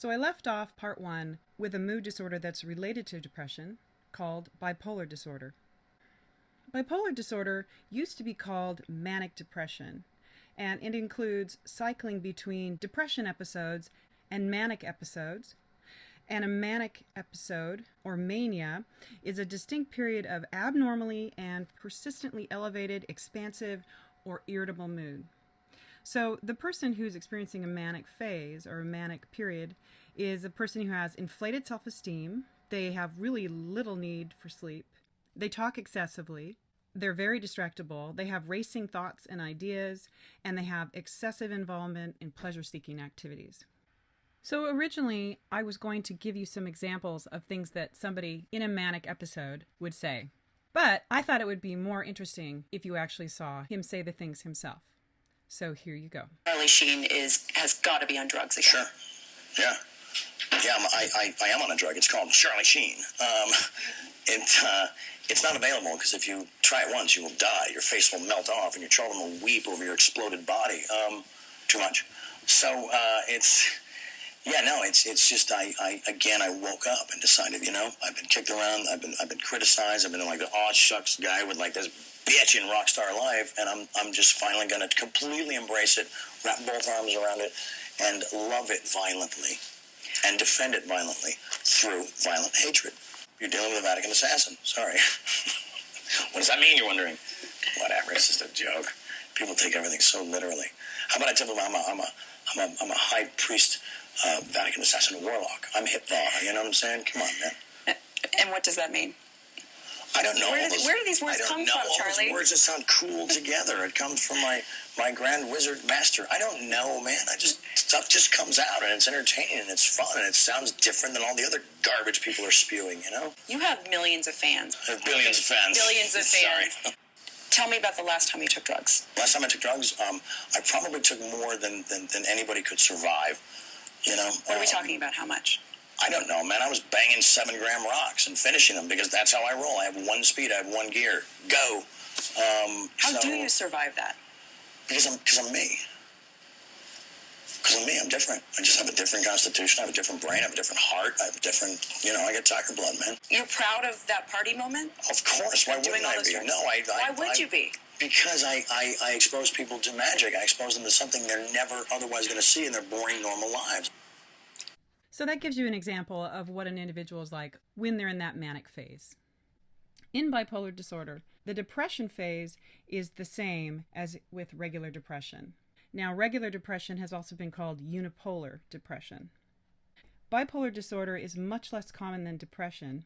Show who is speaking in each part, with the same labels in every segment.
Speaker 1: So I left off part 1 with a mood disorder that's related to depression called bipolar disorder. Bipolar disorder used to be called manic depression, and it includes cycling between depression episodes and manic episodes. And a manic episode, or mania, is a distinct period of abnormally and persistently elevated, expansive, or irritable mood. So the person who's experiencing a manic phase or a manic period is a person who has inflated self-esteem. They have really little need for sleep. They talk excessively. They're very distractible. They have racing thoughts and ideas, and they have excessive involvement in pleasure-seeking activities. So originally, I was going to give you some examples of things that somebody in a manic episode would say. But I thought it would be more interesting if you actually saw him say the things himself. So here you go.
Speaker 2: Charlie Sheen has got to be on drugs again.
Speaker 3: Sure. Yeah. Yeah, I am on a drug. It's called Charlie Sheen. It's not available because if you try it once, you will die. Your face will melt off and your children will weep over your exploded body. Too much. So it's just I woke up and decided, I've been kicked around, I've been criticized, I've been like the aw shucks guy with like this bitch in rock star life, and I'm just finally gonna completely embrace it, wrap both arms around it, and love it violently, and defend it violently through violent hatred. You're dealing with a Vatican assassin. Sorry. What does that mean, you're wondering? Whatever, it's just a joke. People take everything so literally. How about I tell them I'm a high priest, Vatican assassin, warlock. I'm Hitler, you know what I'm saying? Come on, man.
Speaker 2: And what does that mean?
Speaker 3: I don't know.
Speaker 2: Where do these words come from, Charlie?
Speaker 3: Those words just sound cool together. It comes from my grand wizard master. I don't know, man. Stuff just comes out, and it's entertaining, and it's fun, and it sounds different than all the other garbage people are spewing,
Speaker 2: You have millions of fans.
Speaker 3: I have billions of fans.
Speaker 2: Billions of fans.
Speaker 3: Sorry.
Speaker 2: Tell me about the last time you took drugs.
Speaker 3: Last time I took drugs, I probably took more than anybody could survive,
Speaker 2: What are we talking about? How much?
Speaker 3: I don't know, man. I was banging 7-gram rocks and finishing them because that's how I roll. I have one speed. I have one gear. Go.
Speaker 2: How do you survive that?
Speaker 3: Because I'm me. Because I'm me. I'm different. I just have a different constitution. I have a different brain. I have a different heart. I have a different, I get tiger blood, man.
Speaker 2: You're proud of that party moment?
Speaker 3: Of course. Why wouldn't I be? No,
Speaker 2: Why would you be?
Speaker 3: Because I expose people to magic. I expose them to something they're never otherwise going to see in their boring, normal lives.
Speaker 1: So that gives you an example of what an individual is like when they're in that manic phase. In bipolar disorder, the depression phase is the same as with regular depression. Now, regular depression has also been called unipolar depression. Bipolar disorder is much less common than depression,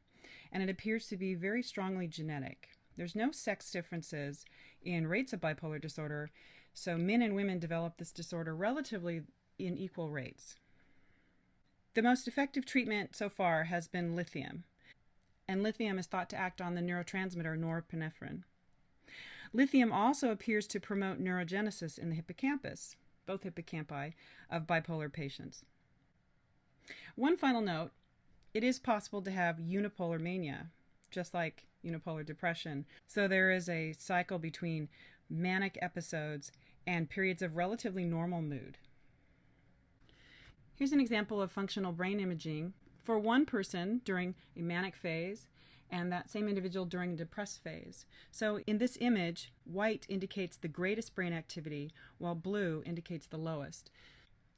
Speaker 1: and it appears to be very strongly genetic. There's no sex differences in rates of bipolar disorder, so men and women develop this disorder relatively in equal rates. The most effective treatment so far has been lithium, and lithium is thought to act on the neurotransmitter norepinephrine. Lithium also appears to promote neurogenesis in the hippocampus, both hippocampi, of bipolar patients. One final note, it is possible to have unipolar mania, just like unipolar depression. So there is a cycle between manic episodes and periods of relatively normal mood. Here's an example of functional brain imaging for one person during a manic phase and that same individual during a depressed phase. So in this image, white indicates the greatest brain activity, while blue indicates the lowest.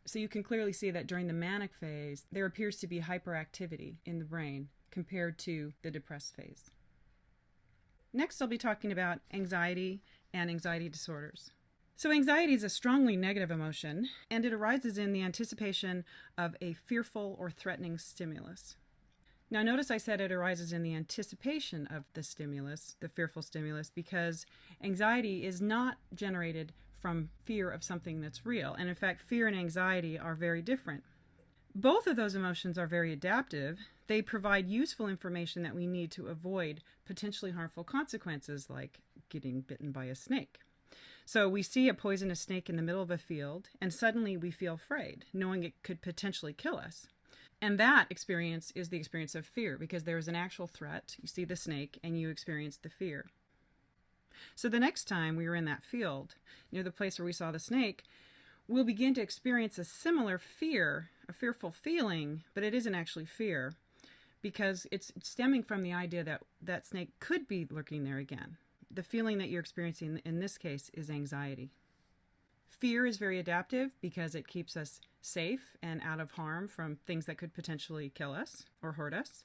Speaker 1: So you can clearly see that during the manic phase, there appears to be hyperactivity in the brain compared to the depressed phase. Next, I'll be talking about anxiety and anxiety disorders. So anxiety is a strongly negative emotion, and it arises in the anticipation of a fearful or threatening stimulus. Now notice I said it arises in the anticipation of the stimulus, the fearful stimulus, because anxiety is not generated from fear of something that's real. And in fact, fear and anxiety are very different. Both of those emotions are very adaptive. They provide useful information that we need to avoid potentially harmful consequences like getting bitten by a snake. So we see a poisonous snake in the middle of a field, and suddenly we feel afraid, knowing it could potentially kill us. And that experience is the experience of fear, because there is an actual threat. You see the snake, and you experience the fear. So the next time we were in that field, near the place where we saw the snake, we'll begin to experience a similar fear, a fearful feeling, but it isn't actually fear, because it's stemming from the idea that that snake could be lurking there again. The feeling that you're experiencing in this case is anxiety. Fear is very adaptive because it keeps us safe and out of harm from things that could potentially kill us or hurt us.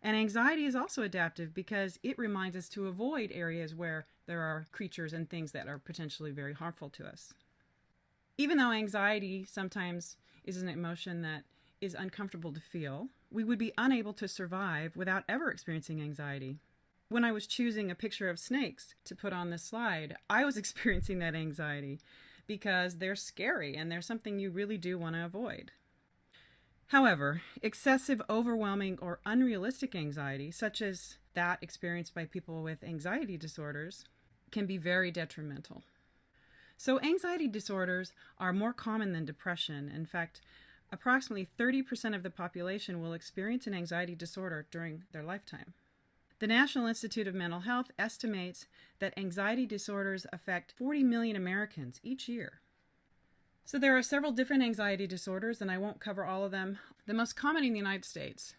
Speaker 1: And anxiety is also adaptive because it reminds us to avoid areas where there are creatures and things that are potentially very harmful to us. Even though anxiety sometimes is an emotion that is uncomfortable to feel, we would be unable to survive without ever experiencing anxiety. When I was choosing a picture of snakes to put on this slide, I was experiencing that anxiety because they're scary and they're something you really do want to avoid. However, excessive, overwhelming, or unrealistic anxiety, such as that experienced by people with anxiety disorders, can be very detrimental. So anxiety disorders are more common than depression. In fact, approximately 30% of the population will experience an anxiety disorder during their lifetime. The National Institute of Mental Health estimates that anxiety disorders affect 40 million Americans each year. So there are several different anxiety disorders, and I won't cover all of them. The most common in the United States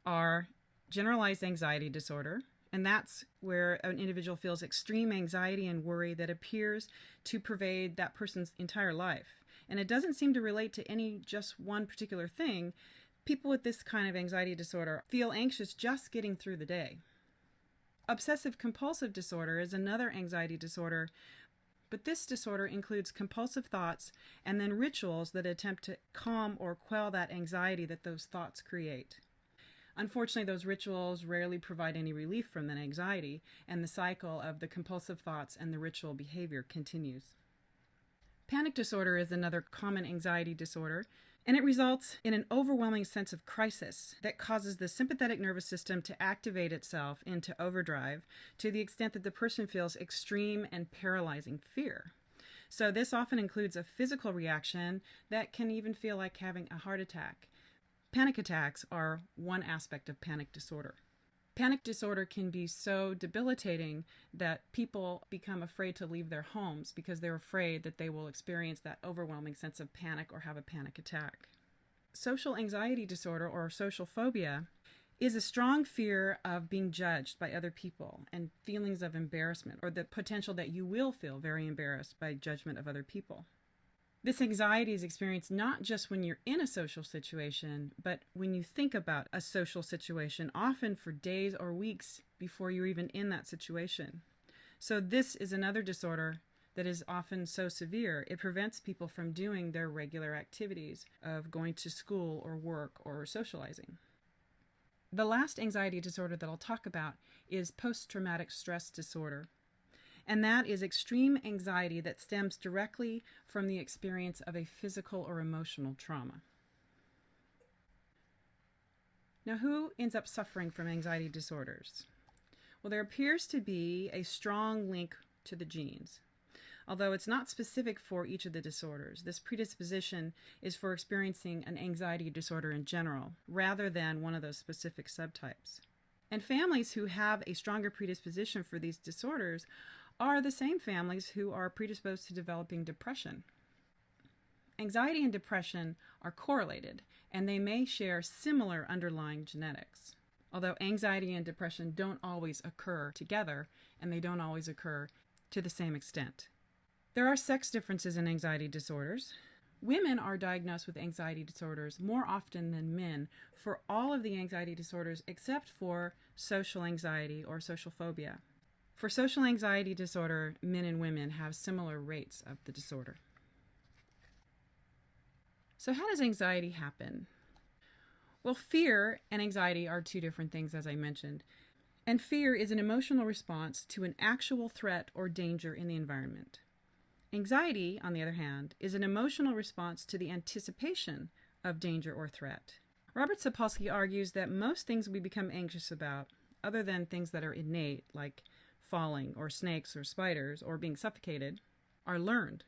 Speaker 1: are generalized anxiety disorder, and that's where an individual feels extreme anxiety and worry that appears to pervade that person's entire life. And it doesn't seem to relate to any just one particular thing. People with this kind of anxiety disorder feel anxious just getting through the day. Obsessive compulsive disorder is another anxiety disorder, but this disorder includes compulsive thoughts and then rituals that attempt to calm or quell that anxiety that those thoughts create. Unfortunately, those rituals rarely provide any relief from that anxiety, and the cycle of the compulsive thoughts and the ritual behavior continues. Panic disorder is another common anxiety disorder, and it results in an overwhelming sense of crisis that causes the sympathetic nervous system to activate itself into overdrive to the extent that the person feels extreme and paralyzing fear. So this often includes a physical reaction that can even feel like having a heart attack. Panic attacks are one aspect of panic disorder. Panic disorder can be so debilitating that people become afraid to leave their homes because they're afraid that they will experience that overwhelming sense of panic or have a panic attack. Social anxiety disorder, or social phobia, is a strong fear of being judged by other people and feelings of embarrassment, or the potential that you will feel very embarrassed by judgment of other people. This anxiety is experienced not just when you're in a social situation, but when you think about a social situation, often for days or weeks before you're even in that situation. So this is another disorder that is often so severe, it prevents people from doing their regular activities of going to school or work or socializing. The last anxiety disorder that I'll talk about is post-traumatic stress disorder. And that is extreme anxiety that stems directly from the experience of a physical or emotional trauma. Now, who ends up suffering from anxiety disorders? Well, there appears to be a strong link to the genes. Although it's not specific for each of the disorders, this predisposition is for experiencing an anxiety disorder in general, rather than one of those specific subtypes. And families who have a stronger predisposition for these disorders are the same families who are predisposed to developing depression. Anxiety and depression are correlated, and they may share similar underlying genetics. Although anxiety and depression don't always occur together, and they don't always occur to the same extent. There are sex differences in anxiety disorders. Women are diagnosed with anxiety disorders more often than men for all of the anxiety disorders except for social anxiety or social phobia. For social anxiety disorder, men and women have similar rates of the disorder. So how does anxiety happen? Well, fear and anxiety are two different things, as I mentioned. And fear is an emotional response to an actual threat or danger in the environment. Anxiety, on the other hand, is an emotional response to the anticipation of danger or threat. Robert Sapolsky argues that most things we become anxious about, other than things that are innate, like falling or snakes or spiders or being suffocated, are learned.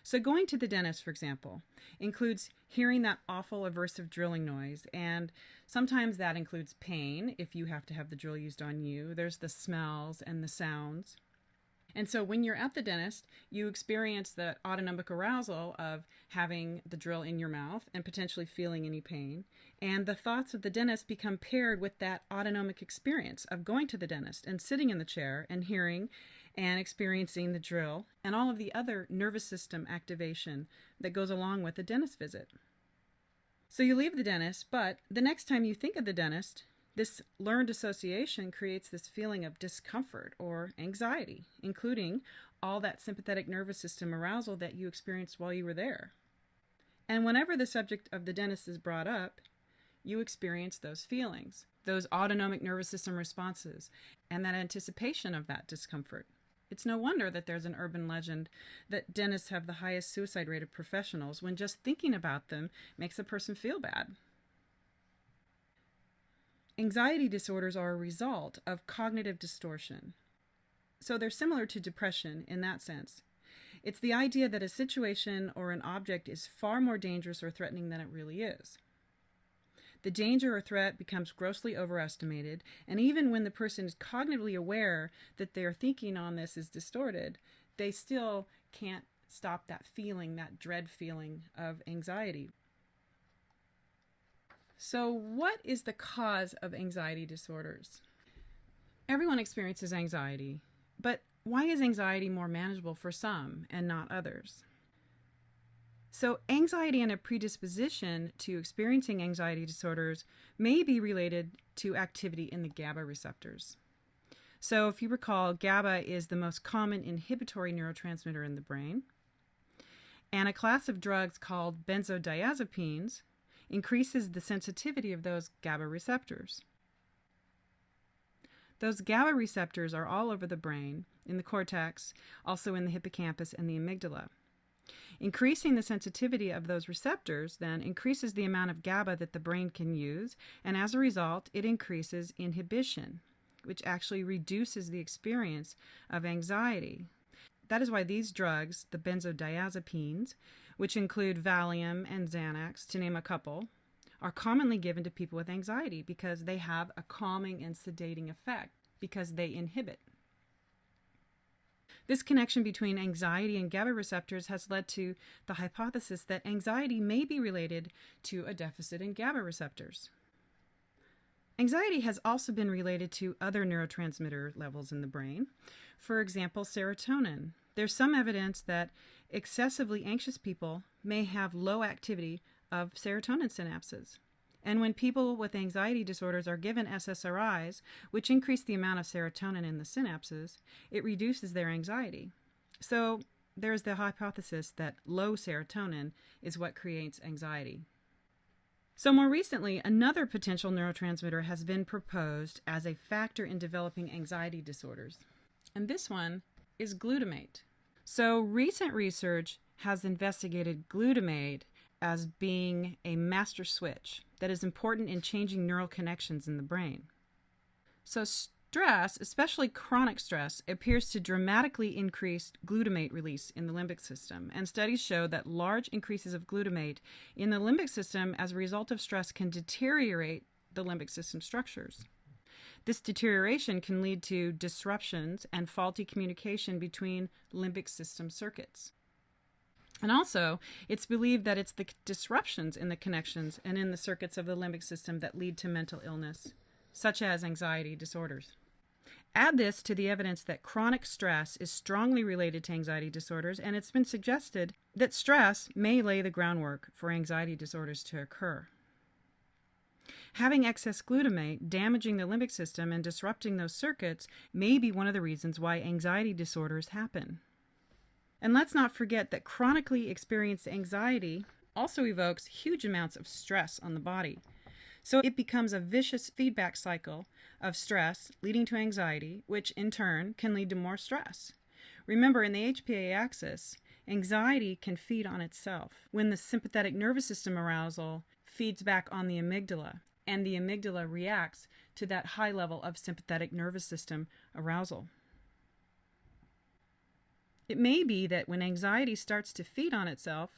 Speaker 1: So going to the dentist, for example, includes hearing that awful aversive drilling noise, and sometimes that includes pain if you have to have the drill used on you. There's the smells and the sounds. And so when you're at the dentist, you experience the autonomic arousal of having the drill in your mouth and potentially feeling any pain. And the thoughts of the dentist become paired with that autonomic experience of going to the dentist and sitting in the chair and hearing and experiencing the drill and all of the other nervous system activation that goes along with the dentist visit. So you leave the dentist, but the next time you think of the dentist, this learned association creates this feeling of discomfort or anxiety, including all that sympathetic nervous system arousal that you experienced while you were there. And whenever the subject of the dentist is brought up, you experience those feelings, those autonomic nervous system responses, and that anticipation of that discomfort. It's no wonder that there's an urban legend that dentists have the highest suicide rate of professionals when just thinking about them makes a person feel bad. Anxiety disorders are a result of cognitive distortion. So they're similar to depression in that sense. It's the idea that a situation or an object is far more dangerous or threatening than it really is. The danger or threat becomes grossly overestimated, and even when the person is cognitively aware that their thinking on this is distorted, they still can't stop that feeling, that dread feeling of anxiety. So what is the cause of anxiety disorders? Everyone experiences anxiety, but why is anxiety more manageable for some and not others? So anxiety and a predisposition to experiencing anxiety disorders may be related to activity in the GABA receptors. So if you recall, GABA is the most common inhibitory neurotransmitter in the brain, and a class of drugs called benzodiazepines increases the sensitivity of those GABA receptors. Those GABA receptors are all over the brain, in the cortex, also in the hippocampus and the amygdala. Increasing the sensitivity of those receptors then increases the amount of GABA that the brain can use, and as a result, it increases inhibition, which actually reduces the experience of anxiety. That is why these drugs, the benzodiazepines, which include Valium and Xanax, to name a couple, are commonly given to people with anxiety because they have a calming and sedating effect because they inhibit. This connection between anxiety and GABA receptors has led to the hypothesis that anxiety may be related to a deficit in GABA receptors. Anxiety has also been related to other neurotransmitter levels in the brain. For example, serotonin. There's some evidence that excessively anxious people may have low activity of serotonin synapses. And when people with anxiety disorders are given SSRIs, which increase the amount of serotonin in the synapses, it reduces their anxiety. So there's the hypothesis that low serotonin is what creates anxiety. So more recently, another potential neurotransmitter has been proposed as a factor in developing anxiety disorders. And this one is glutamate. So recent research has investigated glutamate as being a master switch that is important in changing neural connections in the brain. So stress, especially chronic stress, appears to dramatically increase glutamate release in the limbic system, and studies show that large increases of glutamate in the limbic system as a result of stress can deteriorate the limbic system structures. This deterioration can lead to disruptions and faulty communication between limbic system circuits. And also, it's believed that it's the disruptions in the connections and in the circuits of the limbic system that lead to mental illness, such as anxiety disorders. Add this to the evidence that chronic stress is strongly related to anxiety disorders, and it's been suggested that stress may lay the groundwork for anxiety disorders to occur. Having excess glutamate damaging the limbic system and disrupting those circuits may be one of the reasons why anxiety disorders happen. And let's not forget that chronically experienced anxiety also evokes huge amounts of stress on the body. So it becomes a vicious feedback cycle of stress leading to anxiety, which in turn can lead to more stress. Remember, in the HPA axis, anxiety can feed on itself when the sympathetic nervous system arousal feeds back on the amygdala, and the amygdala reacts to that high level of sympathetic nervous system arousal. It may be that when anxiety starts to feed on itself,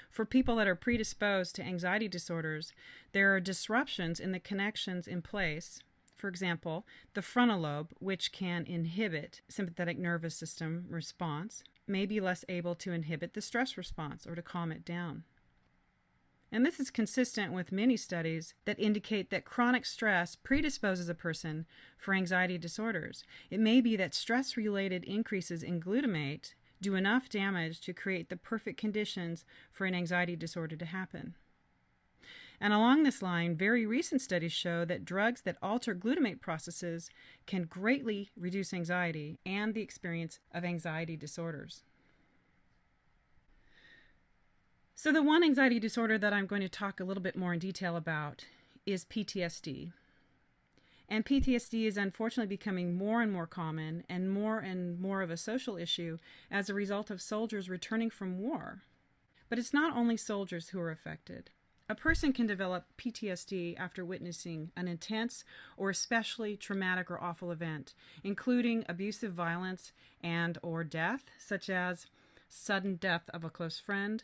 Speaker 1: for people that are predisposed to anxiety disorders, there are disruptions in the connections in place For example, the frontal lobe, which can inhibit sympathetic nervous system response, may be less able to inhibit the stress response or to calm it down. And this is consistent with many studies that indicate that chronic stress predisposes a person for anxiety disorders. It may be that stress-related increases in glutamate do enough damage to create the perfect conditions for an anxiety disorder to happen. And along this line, very recent studies show that drugs that alter glutamate processes can greatly reduce anxiety and the experience of anxiety disorders. So the one anxiety disorder that I'm going to talk a little bit more in detail about is PTSD. And PTSD is unfortunately becoming more and more common and more of a social issue as a result of soldiers returning from war. But it's not only soldiers who are affected. A person can develop PTSD after witnessing an intense or especially traumatic or awful event, including abusive violence and or death, such as sudden death of a close friend,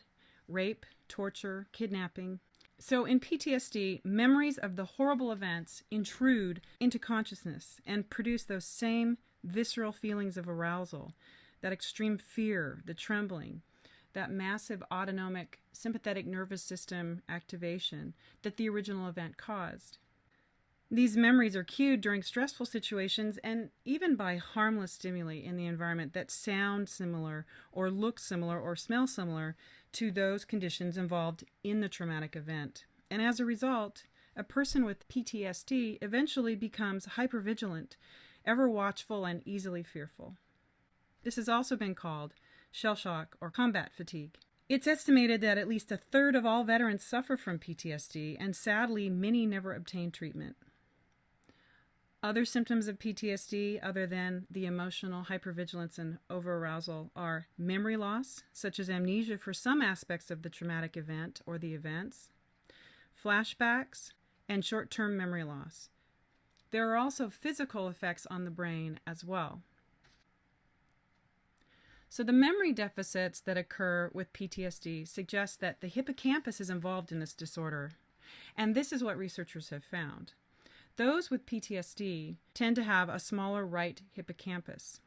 Speaker 1: rape, torture, kidnapping. So in PTSD, memories of the horrible events intrude into consciousness and produce those same visceral feelings of arousal, that extreme fear, the trembling, that massive autonomic sympathetic nervous system activation that the original event caused. These memories are cued during stressful situations and even by harmless stimuli in the environment that sound similar or look similar or smell similar to those conditions involved in the traumatic event. And as a result, a person with PTSD eventually becomes hypervigilant, ever watchful, and easily fearful. This has also been called shell shock or combat fatigue. It's estimated that at least a third of all veterans suffer from PTSD, and sadly, many never obtain treatment. Other symptoms of PTSD, other than the emotional hypervigilance and overarousal, are memory loss, such as amnesia for some aspects of the traumatic event or the events, flashbacks, and short-term memory loss. There are also physical effects on the brain as well. So the memory deficits that occur with PTSD suggest that the hippocampus is involved in this disorder, and this is what researchers have found. Those with PTSD tend to have a smaller right hippocampus.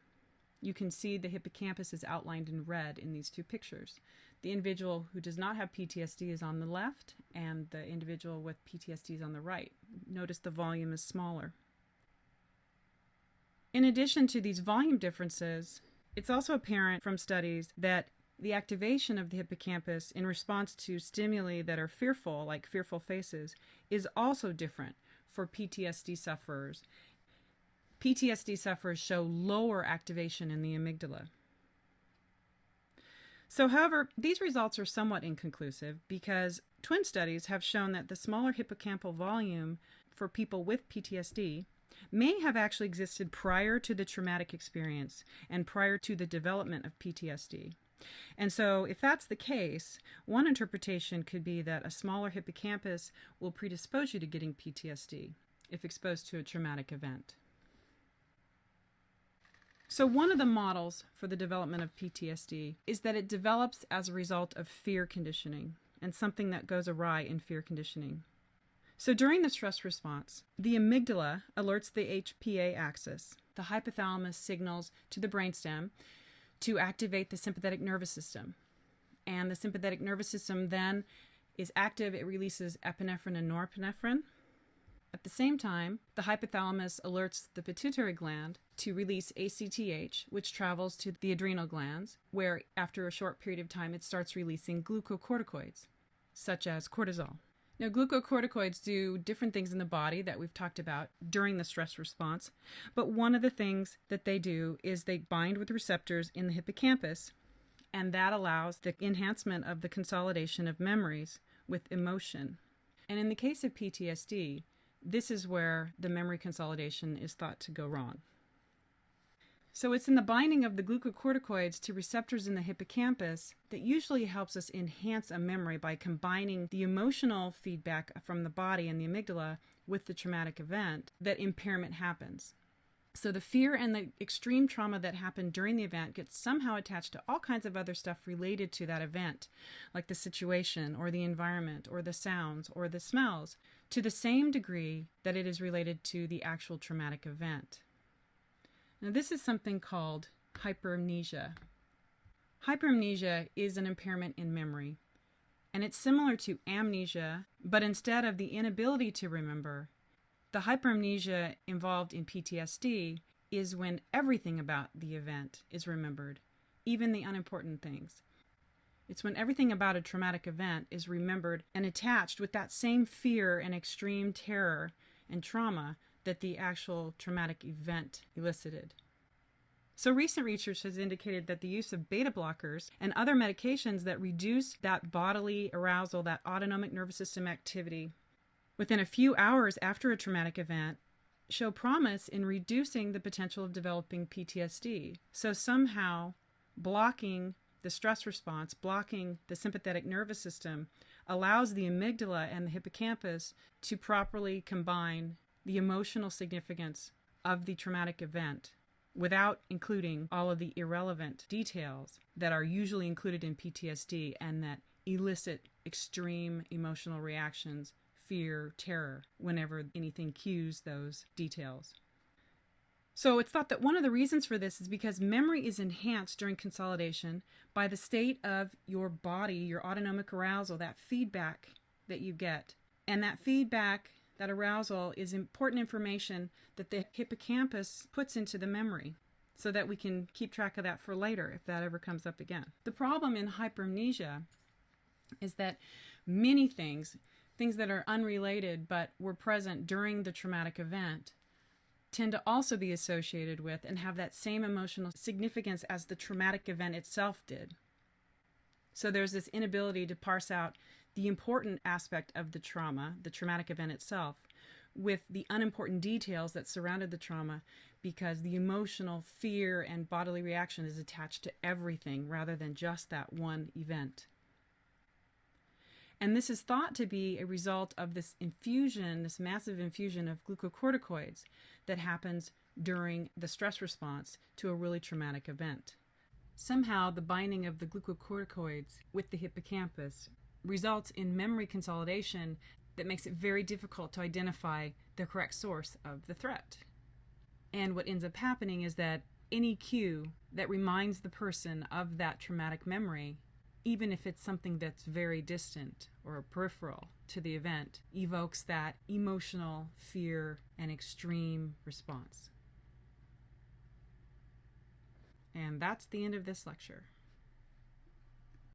Speaker 1: You can see the hippocampus is outlined in red in these two pictures. The individual who does not have PTSD is on the left, and the individual with PTSD is on the right. Notice the volume is smaller. In addition to these volume differences, it's also apparent from studies that the activation of the hippocampus in response to stimuli that are fearful, like fearful faces, is also different for PTSD sufferers. PTSD sufferers show lower activation in the amygdala. So, however, these results are somewhat inconclusive because twin studies have shown that the smaller hippocampal volume for people with PTSD may have actually existed prior to the traumatic experience and prior to the development of PTSD. And so if that's the case, one interpretation could be that a smaller hippocampus will predispose you to getting PTSD if exposed to a traumatic event. So one of the models for the development of PTSD is that it develops as a result of fear conditioning and something that goes awry in fear conditioning. So during the stress response, the amygdala alerts the HPA axis. The hypothalamus signals to the brainstem to activate the sympathetic nervous system. And the sympathetic nervous system then is active. It releases epinephrine and norepinephrine. At the same time, the hypothalamus alerts the pituitary gland to release ACTH, which travels to the adrenal glands, where after a short period of time it starts releasing glucocorticoids, such as cortisol. Now, glucocorticoids do different things in the body that we've talked about during the stress response, but one of the things that they do is they bind with receptors in the hippocampus, and that allows the enhancement of the consolidation of memories with emotion. And in the case of PTSD, this is where the memory consolidation is thought to go wrong. So it's in the binding of the glucocorticoids to receptors in the hippocampus that usually helps us enhance a memory by combining the emotional feedback from the body and the amygdala with the traumatic event that impairment happens. So the fear and the extreme trauma that happened during the event gets somehow attached to all kinds of other stuff related to that event, like the situation or the environment or the sounds or the smells, to the same degree that it is related to the actual traumatic event. Now, this is something called hypermnesia. Hypermnesia is an impairment in memory, and it's similar to amnesia, but instead of the inability to remember, the hypermnesia involved in PTSD is when everything about the event is remembered, even the unimportant things. It's when everything about a traumatic event is remembered and attached with that same fear and extreme terror and trauma that the actual traumatic event elicited. So recent research has indicated that the use of beta blockers and other medications that reduce that bodily arousal, that autonomic nervous system activity, within a few hours after a traumatic event, show promise in reducing the potential of developing PTSD. So somehow blocking the stress response, blocking the sympathetic nervous system, allows the amygdala and the hippocampus to properly combine the emotional significance of the traumatic event without including all of the irrelevant details that are usually included in PTSD and that elicit extreme emotional reactions, fear, terror, whenever anything cues those details. So it's thought that one of the reasons for this is because memory is enhanced during consolidation by the state of your body, your autonomic arousal, that feedback that you get. And that feedback, that arousal, is important information that the hippocampus puts into the memory so that we can keep track of that for later if that ever comes up again. The problem in hypermnesia is that many things that are unrelated but were present during the traumatic event, tend to also be associated with and have that same emotional significance as the traumatic event itself did. So there's this inability to parse out the important aspect of the trauma, the traumatic event itself, with the unimportant details that surrounded the trauma, because the emotional fear and bodily reaction is attached to everything rather than just that one event. And this is thought to be a result of this infusion, this massive infusion of glucocorticoids that happens during the stress response to a really traumatic event. Somehow, the binding of the glucocorticoids with the hippocampus results in memory consolidation that makes it very difficult to identify the correct source of the threat. And what ends up happening is that any cue that reminds the person of that traumatic memory, even if it's something that's very distant or peripheral to the event, evokes that emotional fear and extreme response. And that's the end of this lecture.